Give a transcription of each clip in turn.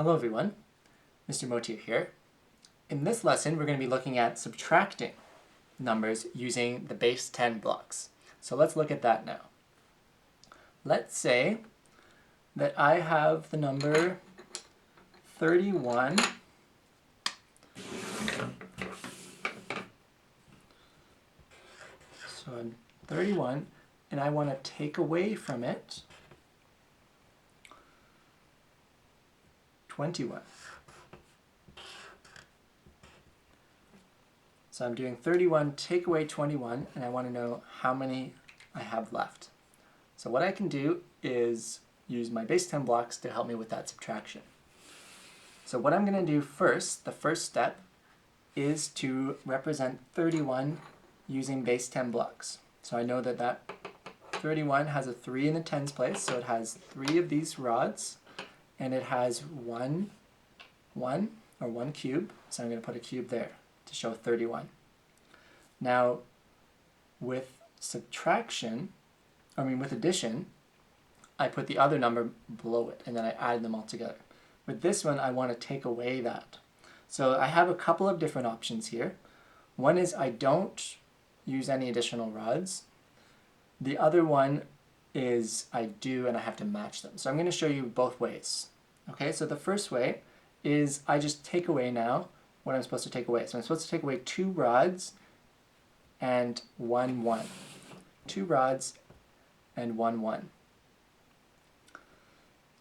Hello everyone, Mr. Motier here. In this lesson we're going to be looking at subtracting numbers using the base 10 blocks. So let's look at that now. Let's say that I have the number 31 and I want to take away from it 21. So I'm doing 31, take away 21, and I want to know how many I have left. So what I can do is use my base 10 blocks to help me with that subtraction. So what I'm going to do first, the first step, is to represent 31 using base 10 blocks. So I know that that 31 has a 3 in the tens place, so it has 3 of these rods, and it has one cube, so I'm going to put a cube there to show 31. Now, with addition, I put the other number below it, and then I add them all together. With this one, I want to take away that. So I have a couple of different options here. One is I don't use any additional rods. The other one is I do, and I have to match them. So I'm going to show you both ways. Okay, so the first way is I just take away now what I'm supposed to take away. So I'm supposed to take away 2 rods and 1, 1. 2 rods and 1, 1.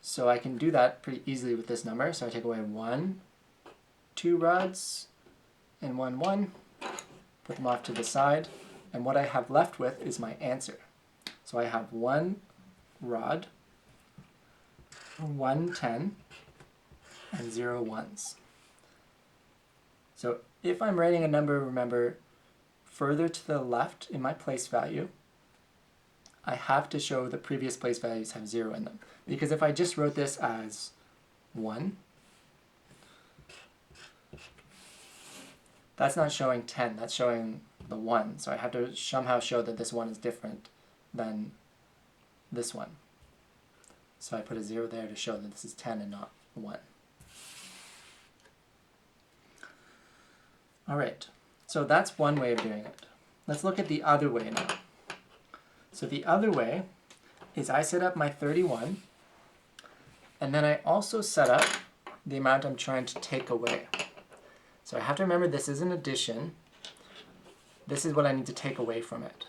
So I can do that pretty easily with this number. So I take away 1, 2 rods, and 1, 1. Put them off to the side. And what I have left with is my answer. So I have 1 rod, 1 10, and 0 ones. So if I'm writing a number, remember, further to the left in my place value, I have to show the previous place values have 0 in them. Because if I just wrote this as 1, that's not showing 10, that's showing the 1. So I have to somehow show that this one is different than this one. So I put a 0 there to show that this is 10 and not 1. Alright, so that's one way of doing it. Let's look at the other way now. So the other way is I set up my 31, and then I also set up the amount I'm trying to take away. So I have to remember this is an addition. This is what I need to take away from it.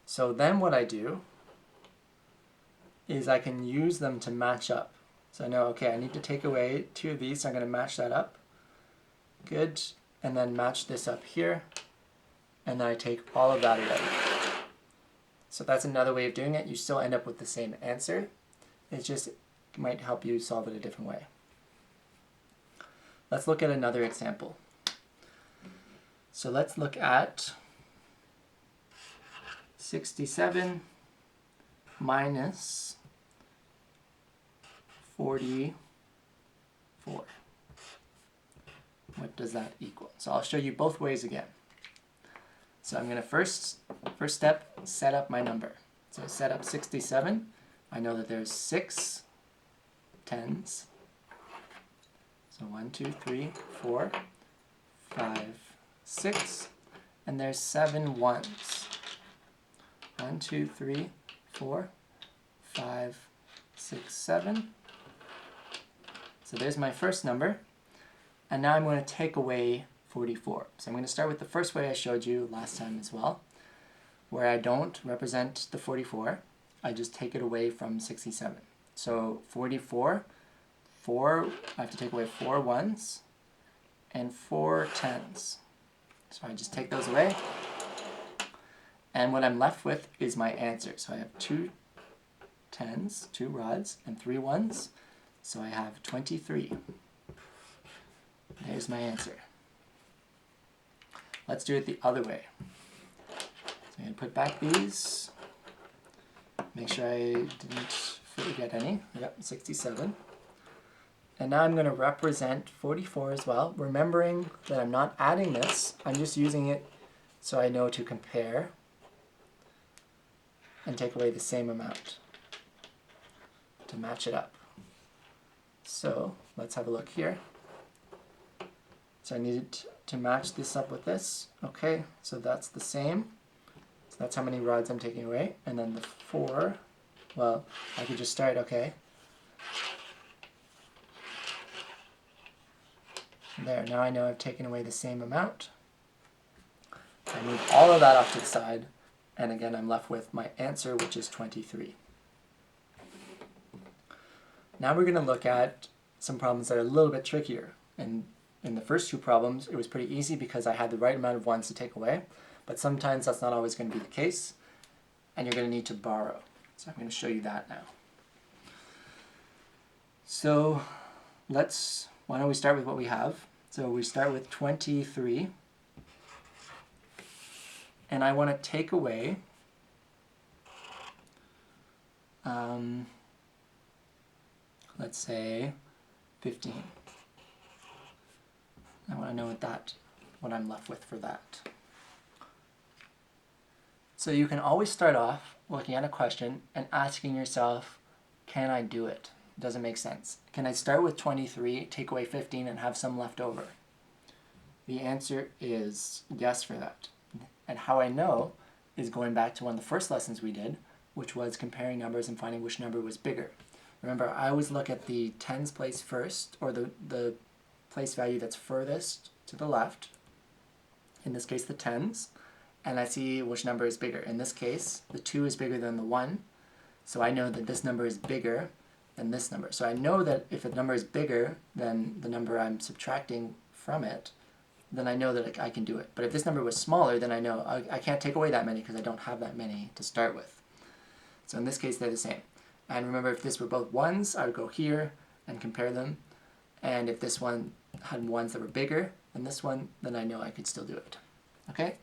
So then what I do is I can use them to match up. So I know, okay, I need to take away 2 of these, so I'm going to match that up. Good. And then match this up here. And then I take all of that away. So that's another way of doing it. You still end up with the same answer. It just might help you solve it a different way. Let's look at another example. So let's look at 67 minus 44. What does that equal? So I'll show you both ways again. So I'm going to first step, set up my number. So set up 67. I know that there's 6 tens. So 1, 2, 3, 4, 5, 6. And there's 7 ones. 1, 2, 3, 4, 5, 6, 7. So there's my first number. And now I'm going to take away 44. So I'm going to start with the first way I showed you last time as well, where I don't represent the 44. I just take it away from 67. So 44, I have to take away 4 ones and 4 tens. So I just take those away. And what I'm left with is my answer. So I have 2 tens, 2 rods, and 3 ones. So I have 23. There's my answer. Let's do it the other way. So I'm going to put back these. Make sure I didn't forget any. Yep, 67. And now I'm going to represent 44 as well, remembering that I'm not adding this. I'm just using it so I know to compare and take away the same amount to match it up. So let's have a look here. So I needed to match this up with this. Okay, so that's the same. So that's how many rods I'm taking away. And then the 4, well, I could just start, okay. There, now I know I've taken away the same amount. I move all of that off to the side, and again I'm left with my answer, which is 23. Now we're going to look at some problems that are a little bit trickier. And in the first two problems, it was pretty easy because I had the right amount of ones to take away, but sometimes that's not always going to be the case, and you're going to need to borrow. So I'm going to show you that now. So why don't we start with what we have? So we start with 23, and I want to take away let's say 15. I want to know what I'm left with for that. So you can always start off looking at a question and asking yourself, can I do it? Does it make sense? Can I start with 23, take away 15, and have some left over? The answer is yes for that. And how I know is going back to one of the first lessons we did, which was comparing numbers and finding which number was bigger. Remember, I always look at the tens place first, or the place value that's furthest to the left, in this case the tens, and I see which number is bigger. In this case, the 2 is bigger than the 1, so I know that this number is bigger than this number. So I know that if a number is bigger than the number I'm subtracting from it, then I know that I can do it. But if this number was smaller, then I know I can't take away that many because I don't have that many to start with. So in this case, they're the same. And remember, if this were both 1s, I would go here and compare them. And if this one had 1s that were bigger than this one, then I know I could still do it. Okay?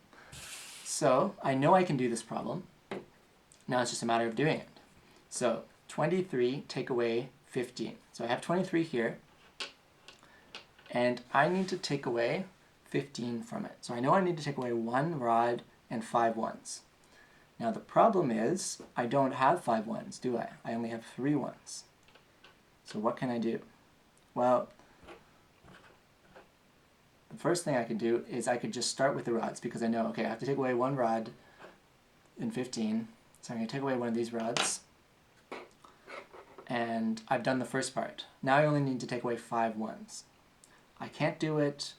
So I know I can do this problem. Now it's just a matter of doing it. So 23 take away 15. So I have 23 here. And I need to take away 15 from it. So I know I need to take away 1 rod and 5 1s. Now the problem is, I don't have 5 1s, do I? I only have 3 1s. So what can I do? Well, the first thing I could do is I could just start with the rods, because I know, okay, I have to take away 1 rod in 15. So I'm going to take away one of these rods. And I've done the first part. Now I only need to take away 5 1s. I can't do it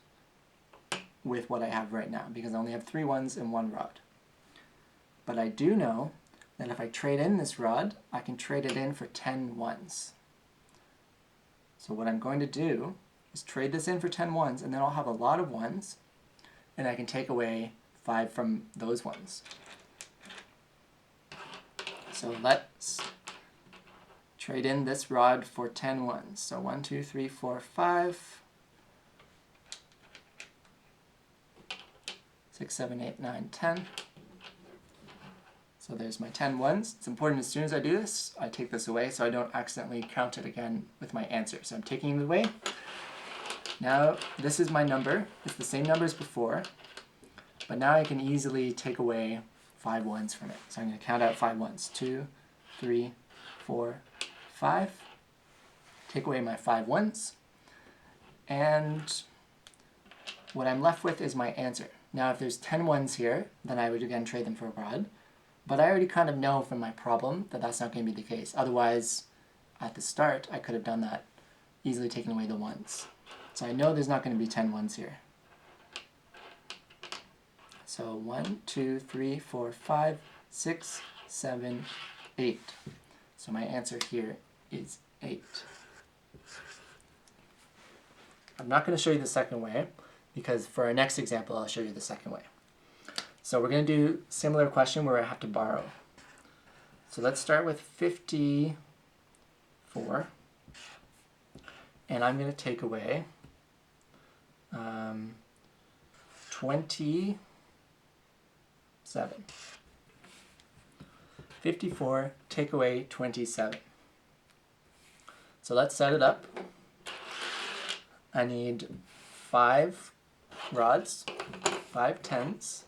with what I have right now, because I only have 3 1s and 1 rod. But I do know that if I trade in this rod, I can trade it in for 10 1s. So what I'm going to do is trade this in for 10 1s, and then I'll have a lot of 1s, and I can take away 5 from those ones. So let's trade in this rod for 10 1s. So 1, 2, 3, 4, 5, 6, 7, 8, 9, 10. So there's my 10 1s. It's important as soon as I do this, I take this away so I don't accidentally count it again with my answer. So I'm taking it away. Now this is my number. It's the same number as before, but now I can easily take away 5 1s from it. So I'm going to count out 5 1s. 2, 3, 4, 5. Take away my 5 1s. And what I'm left with is my answer. Now if there's 10 1s here, then I would again trade them for a rod. But I already kind of know from my problem that that's not going to be the case. Otherwise, at the start, I could have done that, easily taken away the 1s. So I know there's not going to be 10 1s here. So 1, 2, 3, 4, 5, 6, 7, 8. So my answer here is 8. I'm not going to show you the second way, because for our next example, I'll show you the second way. So we're going to do a similar question where I have to borrow. So let's start with 54. And I'm going to take away 27. 54, take away 27. So let's set it up. I need 5 rods, 5 10s,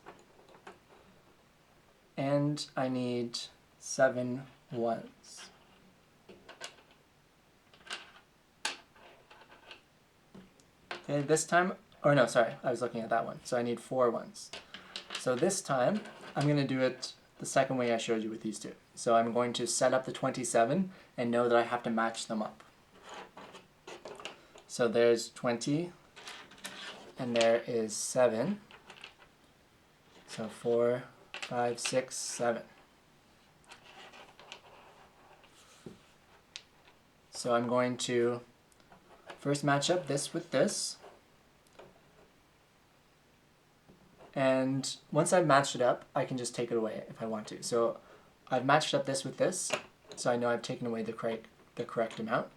and I need 7 1s. Okay, this time, or no, sorry, I was looking at that one. So I need 4 ones. So this time, I'm going to do it the second way I showed you with these two. So I'm going to set up the 27 and know that I have to match them up. So there's 20, and there is 7. So 4, 5, 6, 7. So I'm going to first match up this with this. And once I've matched it up, I can just take it away if I want to. So I've matched up this with this, so I know I've taken away the correct amount.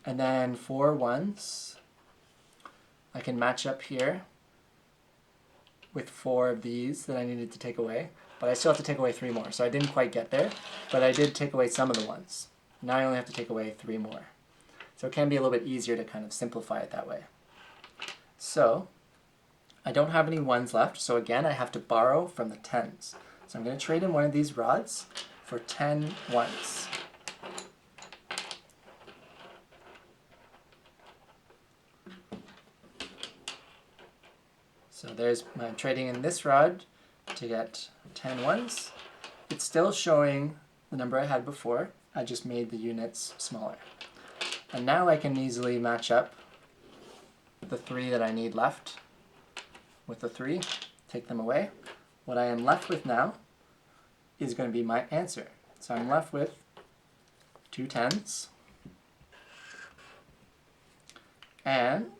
And then 4 ones, I can match up here with 4 of these that I needed to take away. But I still have to take away 3 more, so I didn't quite get there. But I did take away some of the ones. Now I only have to take away 3 more. So it can be a little bit easier to kind of simplify it that way. So I don't have any 1s left, so again I have to borrow from the 10s. So I'm going to trade in one of these rods for 10 1s. So there's my trading in this rod to get 10 1s. It's still showing the number I had before, I just made the units smaller. And now I can easily match up the 3 that I need left with the 3, take them away. What I am left with now is going to be my answer. So I'm left with 2 10s and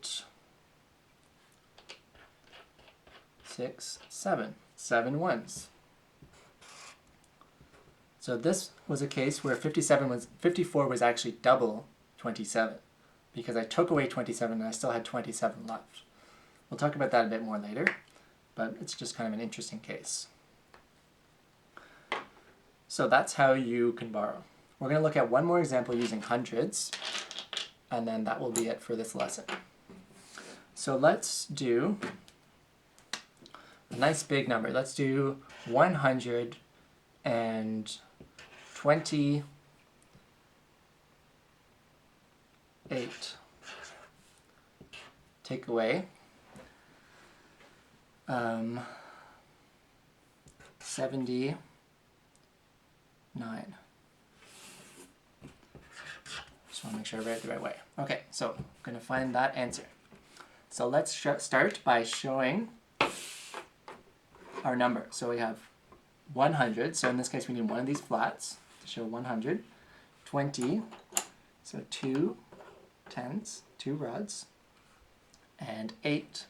6, 7, 7 1s. So this was a case where 54 was actually double 27 because I took away 27 and I still had 27 left. We'll talk about that a bit more later, but it's just kind of an interesting case. So that's how you can borrow. We're going to look at one more example using hundreds, and then that will be it for this lesson. So let's do a nice big number. Let's do 128. Take away 79. Just want to make sure I write it the right way. Okay, so I'm going to find that answer. So let's start by showing our number. So we have 100, so in this case we need one of these flats to show 100. 20, so 2 10s, 2 rods, and 8,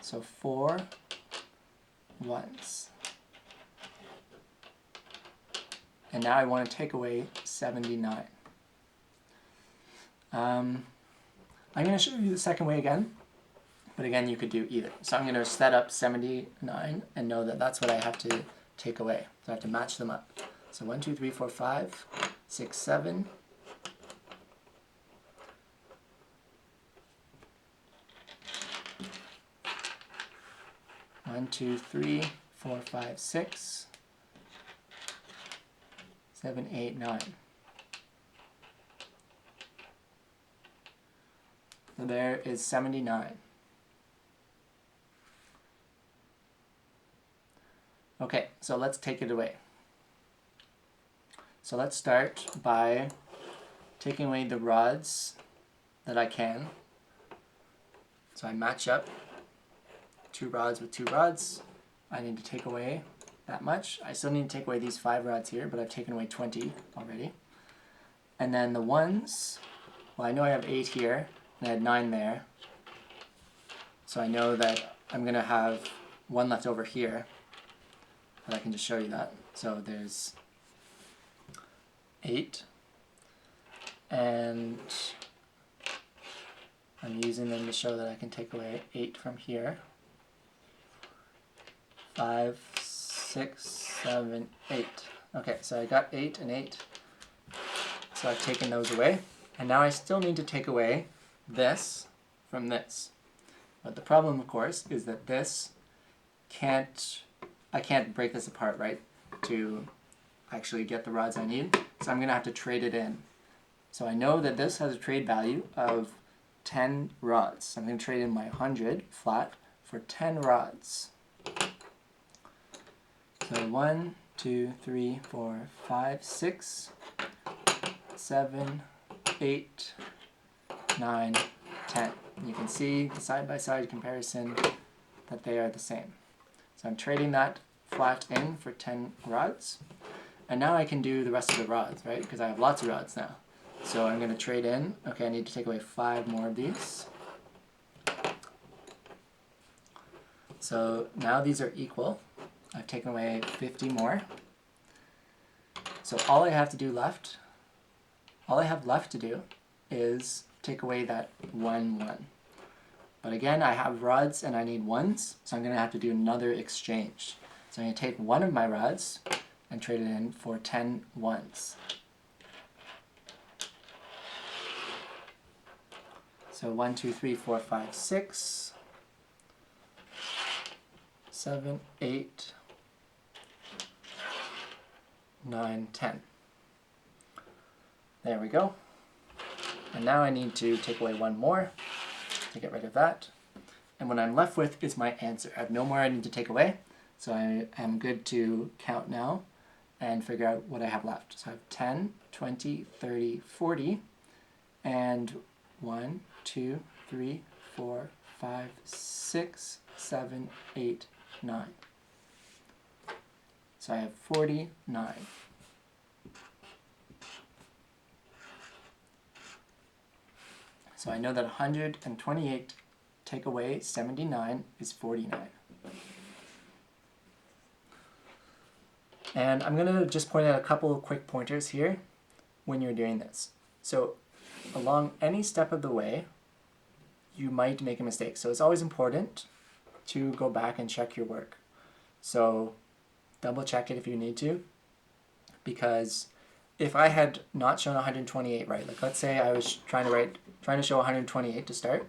so 4 1s. And now I want to take away 79. I'm going to show you the second way again, but again you could do either. So I'm going to set up 79 and know that that's what I have to take away. So I have to match them up. So 1, 2, 3, 4, 5, 6, 7. 1, 2, 3, 4, 5, 6, 7, 8, 9. So there is 79. Okay, so let's take it away. So let's start by taking away the rods that I can. So I match up 2 rods with 2 rods. I need to take away that much. I still need to take away these 5 rods here, but I've taken away 20 already. And then the 1s, well, I know I have 8 here, and I had 9 there. So I know that I'm going to have 1 left over here, but I can just show you that. So there's 8, and I'm using them to show that I can take away 8 from here. 5, 6, 7, 8. Okay, so I got 8 and 8. So I've taken those away. And now I still need to take away this from this. But the problem, of course, is that this I can't break this apart, right, to actually get the rods I need. So I'm going to have to trade it in. So I know that this has a trade value of 10 rods. So I'm going to trade in my 100 flat for 10 rods. So 1, 2, 3, 4, 5, 6, 7, 8, 9, 10. And you can see the side-by-side comparison that they are the same. So I'm trading that flat in for 10 rods. And now I can do the rest of the rods, right? Because I have lots of rods now. So I'm going to trade in. Okay, I need to take away 5 more of these. So now these are equal. I've taken away 50 more. So all I have left to do is take away that 1. But again, I have rods and I need ones, so I'm going to have to do another exchange. So I'm going to take one of my rods and trade it in for 10 ones. So 1, 2, 3, 4, 5, 6, 7, 8, 9, 10. There we go. And now I need to take away 1 more to get rid of that. And what I'm left with is my answer. I have no more I need to take away, so I am good to count now and figure out what I have left. So I have 10, 20, 30, 40, and 1, 2, 3, 4, 5, 6, 7, 8, 9. So I have 49. So I know that 128 take away 79 is 49. And I'm going to just point out a couple of quick pointers here when you're doing this. So along any step of the way, you might make a mistake. So it's always important to go back and check your work. So double check it if you need to, because if I had not shown 128 right, like let's say I was trying to show 128 to start,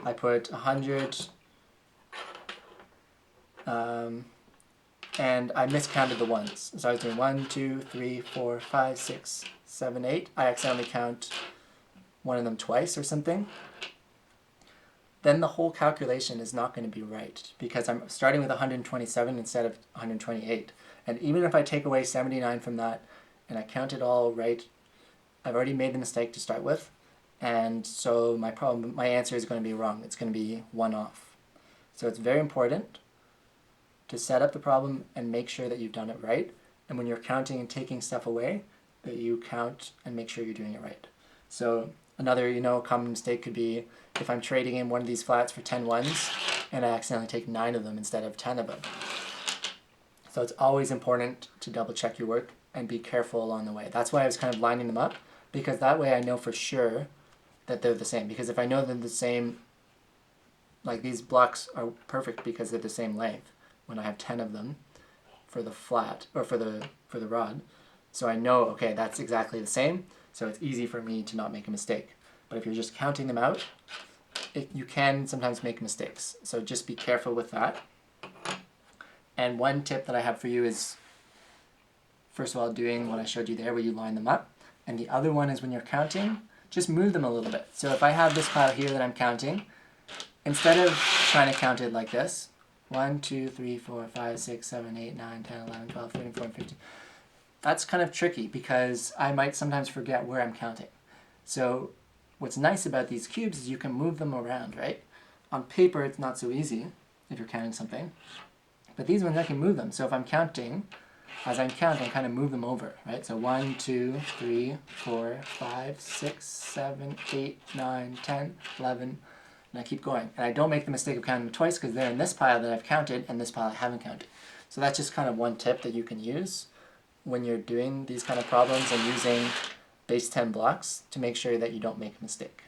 I put 100 and I miscounted the ones. So I was doing 1, 2, 3, 4, 5, 6, 7, 8. I accidentally count one of them twice or something. Then the whole calculation is not going to be right because I'm starting with 127 instead of 128. And even if I take away 79 from that and I count it all right, I've already made the mistake to start with. And so my answer is going to be wrong. It's going to be 1 off. So it's very important to set up the problem and make sure that you've done it right. And when you're counting and taking stuff away, that you count and make sure you're doing it right. So another, common mistake could be if I'm trading in one of these flats for 10 ones and I accidentally take 9 of them instead of 10 of them. So it's always important to double check your work and be careful along the way. That's why I was kind of lining them up, because that way I know for sure that they're the same. Because if I know they're the same, like these blocks are perfect because they're the same length when I have 10 of them for the flat, or for the rod. So I know, okay, that's exactly the same, so it's easy for me to not make a mistake. But if you're just counting them out, you can sometimes make mistakes. So just be careful with that. And one tip that I have for you is, first of all, doing what I showed you there where you line them up. And the other one is when you're counting, just move them a little bit. So if I have this pile here that I'm counting, instead of trying to count it like this, 1, 2, 3, 4, 5, 6, 7, 8, 9, 10, 11, 12, 13, 14, 15. That's kind of tricky because I might sometimes forget where I'm counting. So what's nice about these cubes is you can move them around, right? On paper, it's not so easy if you're counting something. But these ones, I can move them. So if I'm counting, as I'm counting, I kind of move them over, right? So 1, 2, 3, 4, 5, 6, 7, 8, 9, 10, 11, and I keep going. And I don't make the mistake of counting them twice because they're in this pile that I've counted and this pile I haven't counted. So that's just kind of one tip that you can use when you're doing these kind of problems and using base 10 blocks to make sure that you don't make a mistake.